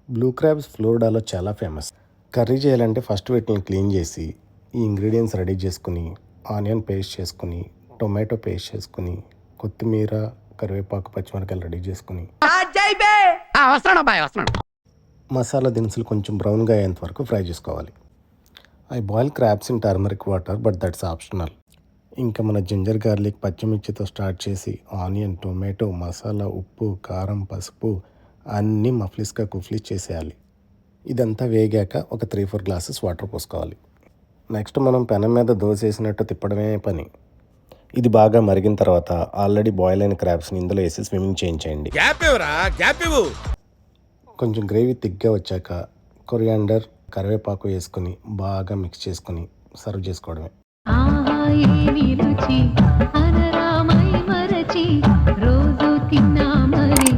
Blue crabs ఫ్లోరిడాలో చాలా famous. Curry చేయాలంటే first వీటిని క్లీన్ చేసి ఈ ఇంగ్రీడియంట్స్ రెడీ చేసుకుని ఆనియన్ పేస్ట్ చేసుకుని టొమాటో పేస్ట్ చేసుకుని కొత్తిమీర కరివేపాకు పచ్చిమిరకాయలు రెడీ చేసుకుని మసాలా దినుసులు కొంచెం బ్రౌన్గా అయ్యేంత వరకు ఫ్రై చేసుకోవాలి. I boil crabs in turmeric water but that's optional. ఇంకా మన జింజర్ గార్లిక్ పచ్చిమిర్చితో స్టార్ట్ చేసి ఆనియన్ టొమాటో మసాలా ఉప్పు కారం పసుపు అన్నీ మఫ్లిస్గా కుఫ్లీ చేసేయాలి. ఇదంతా వేగాక ఒక 3-4 గ్లాసెస్ వాటర్ పోసుకోవాలి. నెక్స్ట్ మనం పెనం మీద దోశ వేసినట్టు తిప్పడమే పని. ఇది బాగా మరిగిన తర్వాత ఆల్రెడీ బాయిల్ అయిన క్రాబ్స్ని ఇందులో వేసి స్విమ్మింగ్ చేయించేయండి. కొంచెం గ్రేవీ తిగ్గా వచ్చాక కొరియాండర్ కరివేపాకు వేసుకుని బాగా మిక్స్ చేసుకుని సర్వ్ చేసుకోవడమే. రోజు తిన్నా మరి